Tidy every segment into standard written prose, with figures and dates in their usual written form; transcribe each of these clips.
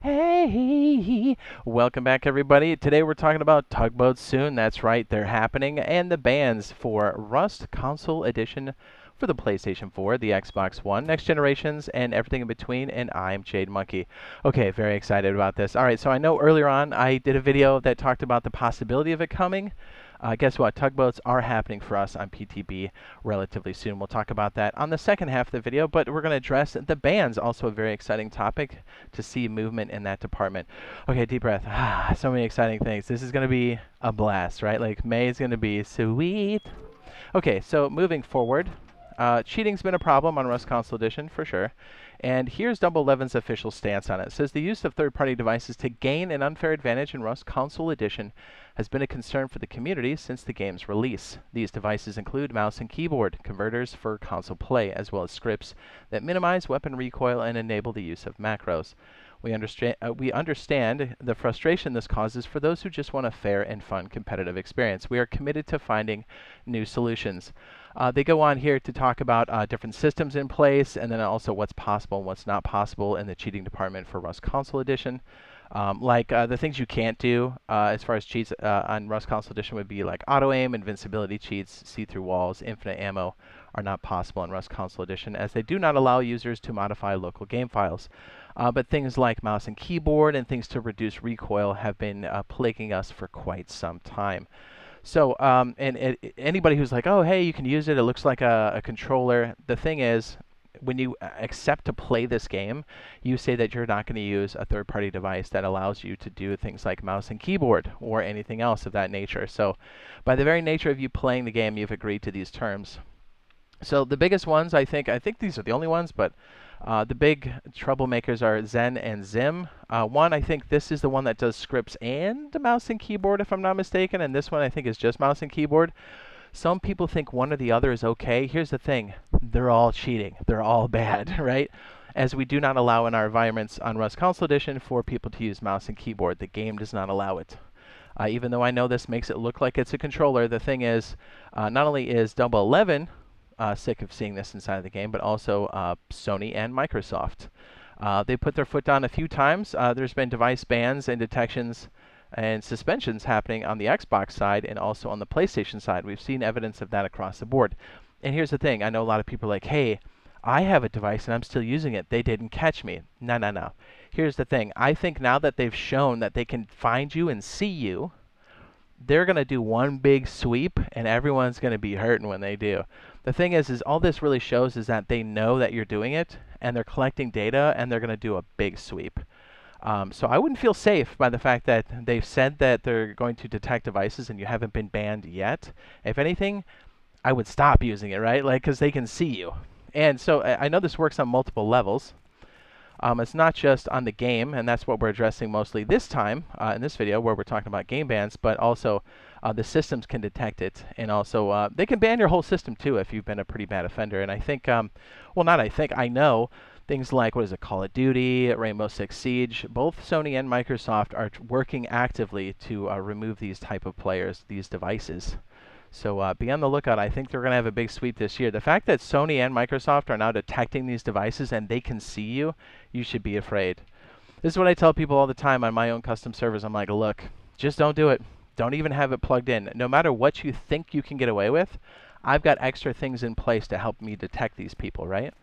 Hey, welcome back everybody. Today we're talking about Tug Boats soon. That's right, they're happening. And the bans for Rust Console Edition for the PlayStation 4, the Xbox One, Next Generations, and everything in between. And I'm Jade Monkey. Okay, very excited about this. All right, so I know earlier on I did a video that talked about the possibility of it coming. Guess what? Tugboats are happening for us on PTB relatively soon. We'll talk about that on the second half of the video, but we're going to address the bans, also a very exciting topic to see movement in that department. Okay, deep breath. So many exciting things. This is going to be a blast, right? Like May is going to be sweet. Okay, so moving forward, cheating's been a problem on Rust Console Edition for sure. And here's Double Eleven's official stance on it. It says the use of third-party devices to gain an unfair advantage in Rust Console Edition has been a concern for the community since the game's release. These devices include mouse and keyboard converters for console play, as well as scripts that minimize weapon recoil and enable the use of macros. We understand the frustration this causes for those who just want a fair and fun competitive experience. We are committed to finding new solutions. They go on here to talk about different systems in place, and then also what's possible and what's not possible in the cheating department for Rust Console Edition. The things you can't do as far as cheats on Rust Console Edition would be like auto-aim, invincibility cheats, see-through walls, infinite ammo are not possible in Rust Console Edition, as they do not allow users to modify local game files. But things like mouse and keyboard and things to reduce recoil have been plaguing us for quite some time. So, anybody who's like, oh, hey, you can use it, it looks like a controller. The thing is, when you accept to play this game, you say that you're not going to use a third-party device that allows you to do things like mouse and keyboard or anything else of that nature. So, by the very nature of you playing the game, you've agreed to these terms. So the biggest ones, I think these are the only ones, but the big troublemakers are Zen and Zim. One, I think this is the one that does scripts and mouse and keyboard, if I'm not mistaken, and this one I think is just mouse and keyboard. Some people think one or the other is okay. Here's the thing. They're all cheating. They're all bad, right? As we do not allow in our environments on Rust Console Edition for people to use mouse and keyboard. The game does not allow it. Even though I know this makes it look like it's a controller, the thing is, not only is Double 11 sick of seeing this inside of the game, but also Sony and Microsoft. They put their foot down a few times. There's been device bans and detections and suspensions happening on the Xbox side and also on the PlayStation side. We've seen evidence of that across the board. And here's the thing. I know a lot of people are like, hey, I have a device and I'm still using it. They didn't catch me. No. Here's the thing. I think now that they've shown that they can find you and see you, they're going to do one big sweep and everyone's going to be hurting when they do. The thing is all this really shows is that they know that you're doing it and they're collecting data and they're going to do a big sweep. So I wouldn't feel safe by the fact that they've said that they're going to detect devices and you haven't been banned yet. If anything, I would stop using it, right? Like, because they can see you. And so I know this works on multiple levels. It's not just on the game, and that's what we're addressing mostly this time in this video, where we're talking about game bans, but also the systems can detect it, and also they can ban your whole system too if you've been a pretty bad offender. And I think, I know things like, Call of Duty, Rainbow Six Siege, both Sony and Microsoft are working actively to remove these type of players, these devices. So be on the lookout. I think they're going to have a big sweep this year. The fact that Sony and Microsoft are now detecting these devices and they can see you, you should be afraid. This is what I tell people all the time on my own custom servers. I'm like, look, just don't do it. Don't even have it plugged in. No matter what you think you can get away with, I've got extra things in place to help me detect these people, right?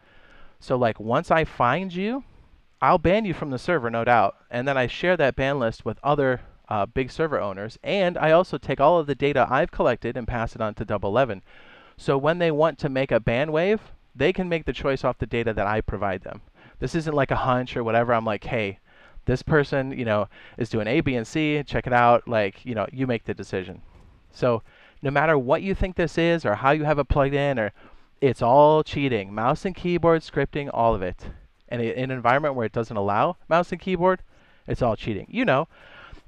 So like once I find you, I'll ban you from the server, no doubt. And then I share that ban list with other big server owners, and I also take all of the data I've collected and pass it on to Double 11. So when they want to make a ban wave, they can make the choice off the data that I provide them. This isn't like a hunch or whatever. I'm like, hey, this person, is doing A, B, and C. Check it out. Like, you make the decision. So no matter what you think this is or how you have it plugged in, or it's all cheating. Mouse and keyboard, scripting, all of it. And in an environment where it doesn't allow mouse and keyboard, it's all cheating.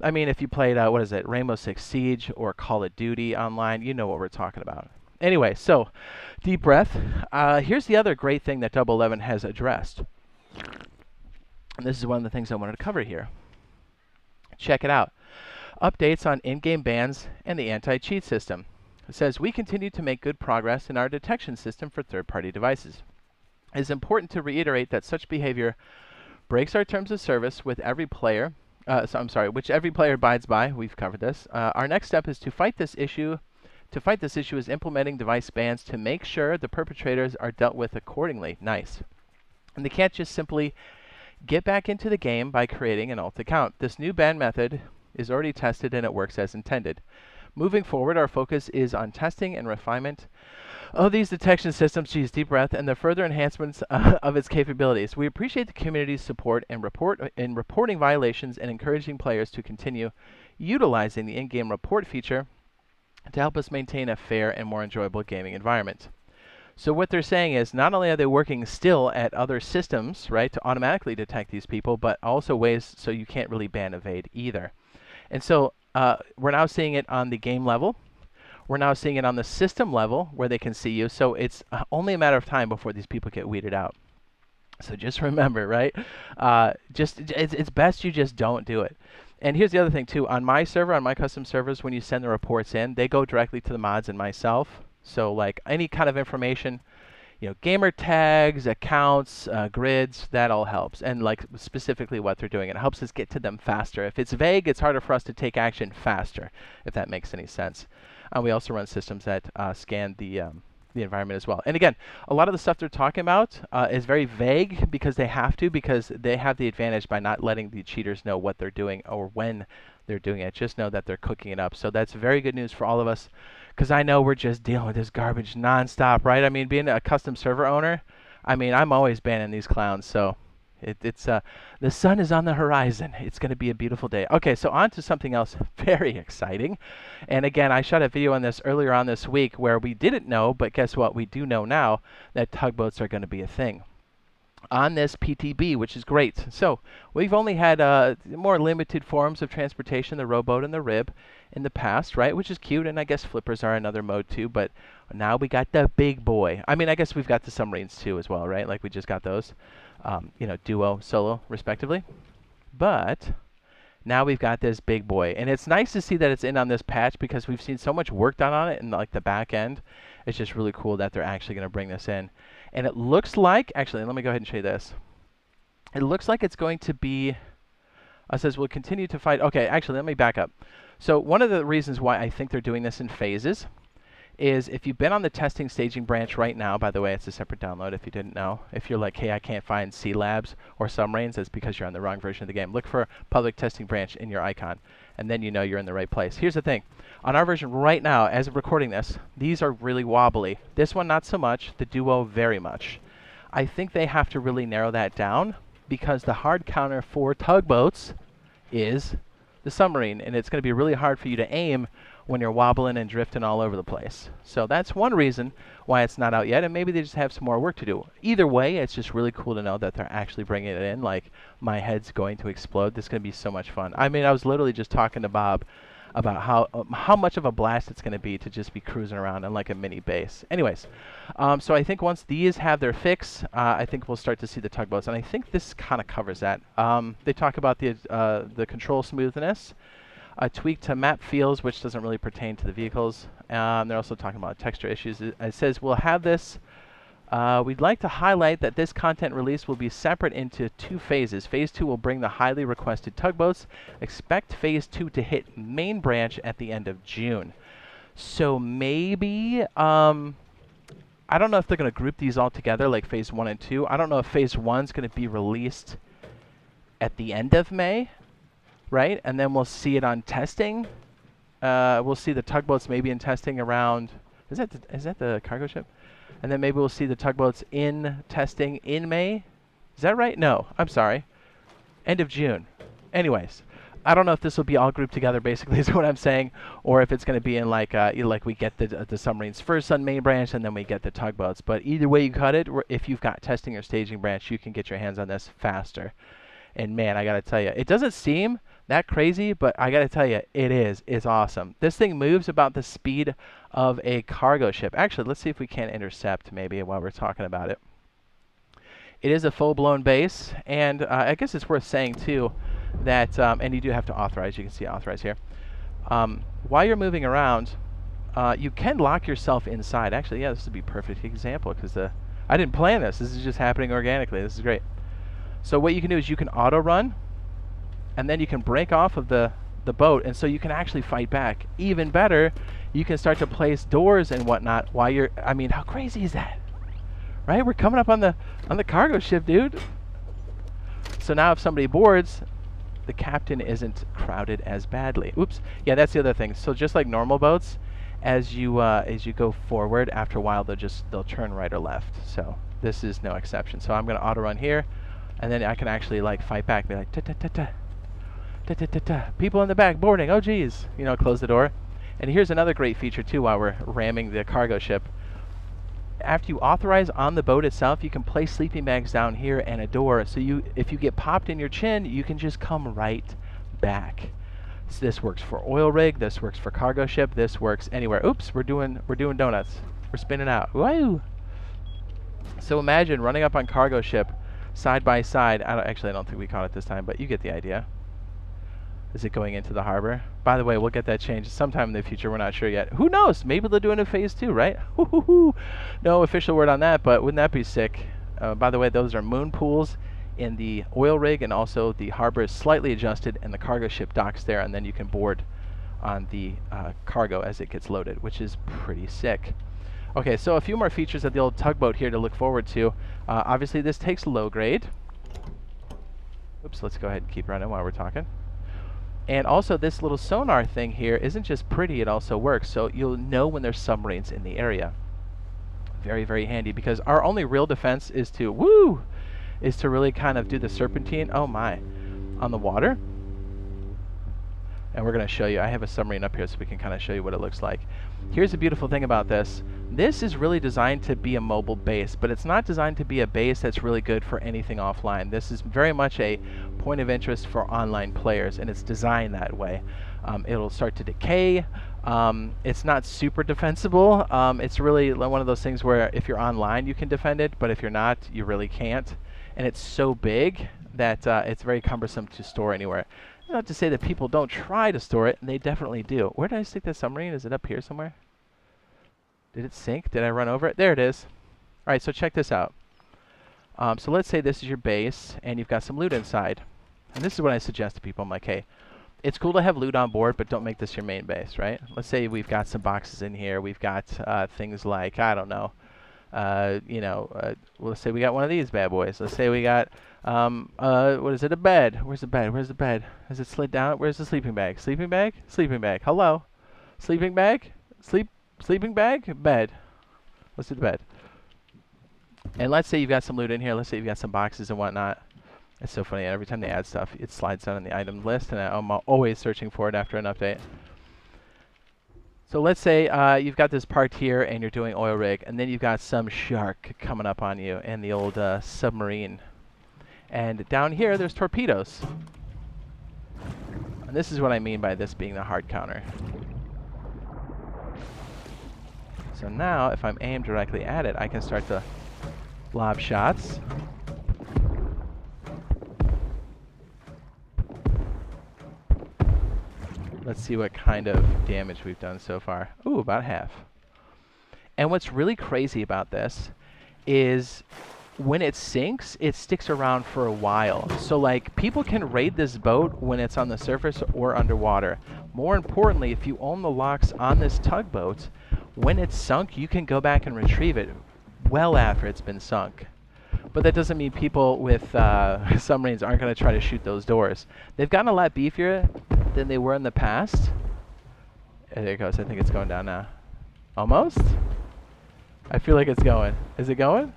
I mean, if you played, Rainbow Six Siege or Call of Duty online, you know what we're talking about. Anyway, so deep breath. Here's the other great thing that Double 11 has addressed. And this is one of the things I wanted to cover here. Check it out. Updates on in-game bans and the anti-cheat system. It says, we continue to make good progress in our detection system for third-party devices. It is important to reiterate that such behavior breaks our terms of service with every player. Which every player abides by. We've covered this. Our next step is to fight this issue. To fight this issue is implementing device bans to make sure the perpetrators are dealt with accordingly. Nice. And they can't just simply get back into the game by creating an alt account. This new ban method is already tested and it works as intended. Moving forward, our focus is on testing and refinement of these detection systems, geez, deep breath, and the further enhancements of its capabilities. We appreciate the community's support and reporting violations and encouraging players to continue utilizing the in-game report feature to help us maintain a fair and more enjoyable gaming environment. So what they're saying is not only are they working still at other systems, right, to automatically detect these people, but also ways so you can't really ban evade either. And so we're now seeing it on the game level. We're now seeing it on the system level where they can see you. So it's only a matter of time before these people get weeded out. So just remember, right? It's best you just don't do it. And here's the other thing too. On my server, on my custom servers, when you send the reports in, they go directly to the mods and myself. So like any kind of information, you know, gamer tags, accounts, grids, that all helps. And like specifically what they're doing, it helps us get to them faster. If it's vague, it's harder for us to take action faster, if that makes any sense. We also run systems that scan the environment as well. And again, a lot of the stuff they're talking about is very vague because they have the advantage by not letting the cheaters know what they're doing or when they're doing it. Just know that they're cooking it up. So that's very good news for all of us, because I know we're just dealing with this garbage nonstop, right? I mean, being a custom server owner, I mean, I'm always banning these clowns. So it's the sun is on the horizon. It's going to be a beautiful day. Okay, so on to something else very exciting. And again, I shot a video on this earlier on this week where we didn't know, but guess what? We do know now that tugboats are going to be a thing on this PTB, which is great. So we've only had more limited forms of transportation, the rowboat and the rib, in the past, right? Which is cute, and I guess flippers are another mode too, but now we got the big boy. I mean, I guess we've got the submarines too as well, right? Like we just got those. You know, duo, solo, respectively. But now we've got this big boy, and it's nice to see that it's in on this patch because we've seen so much work done on it in like the back end. It's just really cool that they're actually going to bring this in, and it looks like, actually, let me go ahead and show you this. It looks like it's going to be. It says we'll continue to fight. Okay, actually, let me back up. So one of the reasons why I think they're doing this in phases is if you've been on the testing staging branch right now, by the way, it's a separate download if you didn't know. If you're like, hey, I can't find Sea Labs or Submarines, it's because you're on the wrong version of the game. Look for public testing branch in your icon, and then you know you're in the right place. Here's the thing. On our version right now, as of recording this, these are really wobbly. This one, not so much. The Duo, very much. I think they have to really narrow that down because the hard counter for tugboats is the submarine, and it's going to be really hard for you to aim when you're wobbling and drifting all over the place. So that's one reason why it's not out yet, and maybe they just have some more work to do. Either way, it's just really cool to know that they're actually bringing it in. Like, my head's going to explode. This is going to be so much fun. I mean, I was literally just talking to Bob about how much of a blast it's going to be to just be cruising around in like a mini base. Anyways, so I think once these have their fix, I think we'll start to see the tugboats, and I think this kind of covers that. They talk about the control smoothness, a tweak to map fields, which doesn't really pertain to the vehicles. They're also talking about texture issues. It says we'll have this. We'd like to highlight that this content release will be separate into 2 phases. Phase 2 will bring the highly requested tugboats. Expect Phase 2 to hit main branch at the end of June. So maybe, I don't know if they're going to group these all together like Phase 1 and 2. I don't know if Phase 1 is going to be released at the end of May, right? And then we'll see it on testing. We'll see the tugboats maybe in testing around, is that the cargo ship? And then maybe we'll see the tugboats in testing in May. Is that right? No, I'm sorry. End of June. Anyways, I don't know if this will be all grouped together, basically, is what I'm saying, or if it's going to be in like like we get the submarines first on main branch, and then we get the tugboats. But either way you cut it, if you've got testing or staging branch, you can get your hands on this faster. And man, I got to tell you, it doesn't seem that crazy, but I got to tell you, it is. It's awesome. This thing moves about the speed of a cargo ship. Actually, let's see if we can intercept maybe while we're talking about it. It is a full-blown base, and I guess it's worth saying too that, and you do have to authorize. You can see authorize here. While you're moving around, you can lock yourself inside. Actually, yeah, this would be a perfect example because I didn't plan this. This is just happening organically. This is great. So what you can do is you can auto run, and then you can break off of the boat, and so you can actually fight back. Even better, you can start to place doors and whatnot while you're, I mean, how crazy is that? Right? We're coming up on the cargo ship, dude. So now if somebody boards, the captain isn't crowded as badly. Oops. Yeah, that's the other thing. So just like normal boats, as you go forward, after a while they'll turn right or left. So this is no exception. So I'm going to auto run here, and then I can actually like fight back, be like ta ta ta ta ta ta ta ta. People in the back boarding. Oh geez, you know, close the door. And here's another great feature too. While we're ramming the cargo ship, after you authorize on the boat itself, you can place sleeping bags down here and a door. So if you get popped in your chin, you can just come right back. So this works for oil rig. This works for cargo ship. This works anywhere. Oops, we're doing donuts. We're spinning out. Woo! So imagine running up on cargo ship, side by side. I don't think we caught it this time, but you get the idea. Is it going into the harbor? By the way, we'll get that changed sometime in the future. We're not sure yet. Who knows? Maybe they'll do it in phase 2, right? No official word on that, but wouldn't that be sick? By the way, those are moon pools in the oil rig, and also the harbor is slightly adjusted, and the cargo ship docks there, and then you can board on the cargo as it gets loaded, which is pretty sick. Okay, so a few more features of the old tugboat here to look forward to. Obviously, this takes low grade. Oops, let's go ahead and keep running while we're talking. And also this little sonar thing here isn't just pretty, it also works. So you'll know when there's submarines in the area. Very, very handy, because our only real defense is to, really kind of do the serpentine, oh my, on the water. And we're going to show you, I have a submarine up here so we can kind of show you what it looks like. Here's the beautiful thing about this. This is really designed to be a mobile base, but it's not designed to be a base that's really good for anything offline. This is very much a point of interest for online players, and it's designed that way. It'll start to decay. It's not super defensible. It's really one of those things where if you're online, you can defend it, but if you're not, you really can't. And it's so big that it's very cumbersome to store anywhere. Not to say that people don't try to store it, and they definitely do. Where did I stick that submarine? Is it up here somewhere? Did it sink? Did I run over it? There it is. All right, so check this out. So let's say this is your base, and you've got some loot inside. And this is what I suggest to people. I'm like, hey, it's cool to have loot on board, but don't make this your main base, right? Let's say we've got some boxes in here. We've got things like, I don't know, let's say we got one of these bad boys. Let's say we got, what is it, a bed. Where's the bed? Where's the bed? Has it slid down? Where's the sleeping bag? Sleeping bag? Sleeping bag. Hello? Sleeping bag? Sleeping bag? Bed. Let's do the bed. And let's say you've got some loot in here. Let's say you've got some boxes and whatnot. It's so funny. Every time they add stuff, it slides down on the item list, and I'm always searching for it after an update. So let's say you've got this part here, and you're doing oil rig, and then you've got some shark coming up on you in the old submarine. And down here, there's torpedoes. And this is what I mean by this being the hard counter. So now, if I'm aimed directly at it, I can start to lob shots. Let's see what kind of damage we've done so far. Ooh, about half. And what's really crazy about this is when it sinks, it sticks around for a while. So like, people can raid this boat when it's on the surface or underwater. More importantly, if you own the locks on this tugboat, when it's sunk, you can go back and retrieve it well after it's been sunk. But that doesn't mean people with submarines aren't going to try to shoot those doors. They've gotten a lot beefier than they were in the past. There it goes. I think it's going down now. Almost? I feel like it's going. Is it going?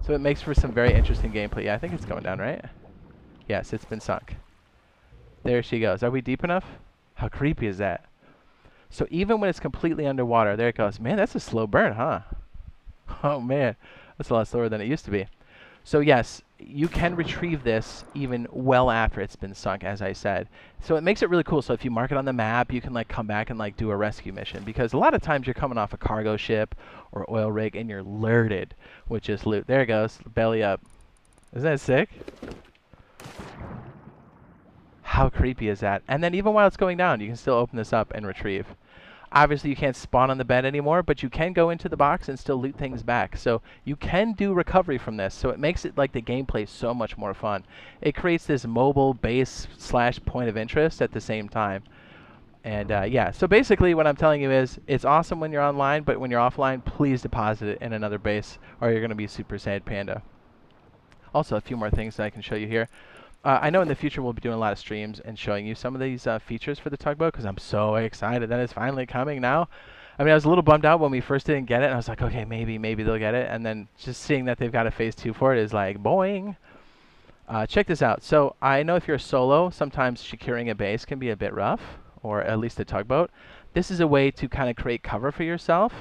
So it makes for some very interesting gameplay. Yeah, I think it's going down, right? Yes, it's been sunk. There she goes. Are we deep enough? How creepy is that? So even when it's completely underwater, there it goes. Man, that's a slow burn, huh? Oh man, that's a lot slower than it used to be. So yes, you can retrieve this even well after it's been sunk, as I said. So it makes it really cool. So if you mark it on the map, you can like come back and like do a rescue mission, because a lot of times you're coming off a cargo ship or oil rig and you're alerted with just loot. There it goes, belly up. Isn't that sick? How creepy is that? And then even while it's going down, you can still open this up and retrieve. Obviously, you can't spawn on the bed anymore, but you can go into the box and still loot things back. So you can do recovery from this. So it makes it like the gameplay so much more fun. It creates this mobile base / point of interest at the same time. And yeah, so basically what I'm telling you is it's awesome when you're online, but when you're offline, please deposit it in another base or you're going to be super sad, panda. Also, a few more things that I can show you here. I know in the future we'll be doing a lot of streams and showing you some of these features for the tugboat because I'm so excited that it's finally coming now. I mean, I was a little bummed out when we first didn't get it, and I was like, okay, maybe they'll get it. And then just seeing that they've got a phase 2 for it is like, boing. Check this out. So I know if you're solo, sometimes securing a base can be a bit rough, or at least a tugboat. This is a way to kind of create cover for yourself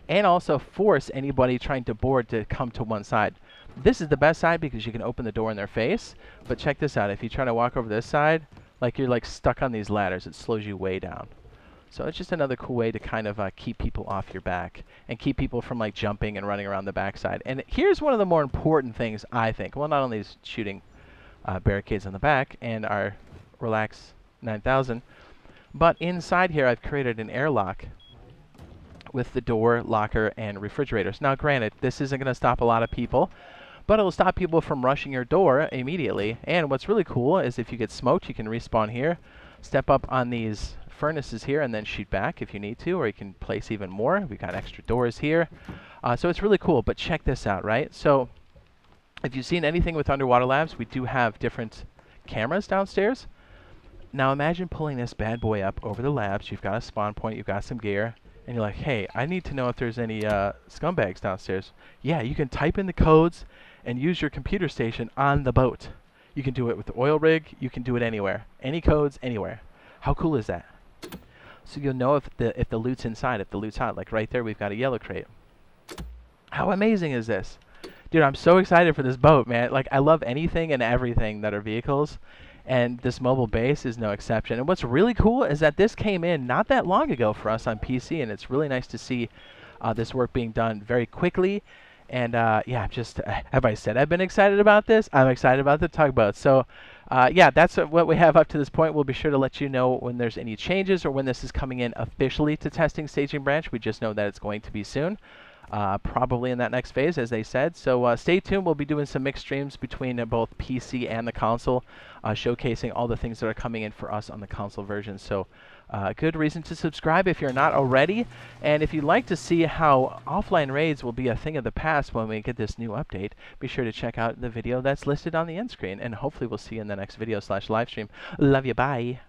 and also force anybody trying to board to come to one side. This is the best side because you can open the door in their face, but check this out. If you try to walk over this side, like you're like stuck on these ladders, it slows you way down. So it's just another cool way to kind of keep people off your back and keep people from like jumping and running around the backside. And here's one of the more important things, I think. Well, not only is shooting barricades on the back and our Relax 9000, but inside here I've created an airlock with the door, locker, and refrigerators. Now granted, this isn't going to stop a lot of people, but it'll stop people from rushing your door immediately. And what's really cool is if you get smoked, you can respawn here, step up on these furnaces here, and then shoot back if you need to, or you can place even more. We've got extra doors here. So it's really cool, but check this out, right? So if you've seen anything with Underwater Labs, we do have different cameras downstairs. Now imagine pulling this bad boy up over the labs. You've got a spawn point, you've got some gear, and you're like, hey, I need to know if there's any scumbags downstairs. Yeah, you can type in the codes and use your computer station on the boat. You can do it with the oil rig. You can do it anywhere. Any codes, anywhere. How cool is that? So you'll know if the loot's inside, if the loot's hot. Like right there, we've got a yellow crate. How amazing is this? Dude, I'm so excited for this boat, man. Like, I love anything and everything that are vehicles, and this mobile base is no exception. And what's really cool is that this came in not that long ago for us on PC, and it's really nice to see this work being done very quickly. And yeah, just have I said I've been excited about this? I'm excited about the tugboat. So yeah, that's what we have up to this point. We'll be sure to let you know when there's any changes or when this is coming in officially to testing staging branch. We just know that it's going to be soon. Probably in that next phase, as they said. So stay tuned. We'll be doing some mixed streams between both PC and the console, showcasing all the things that are coming in for us on the console version. So good reason to subscribe if you're not already. And if you'd like to see how offline raids will be a thing of the past when we get this new update, be sure to check out the video that's listed on the end screen. And hopefully we'll see you in the next video / live stream. Love you. Bye.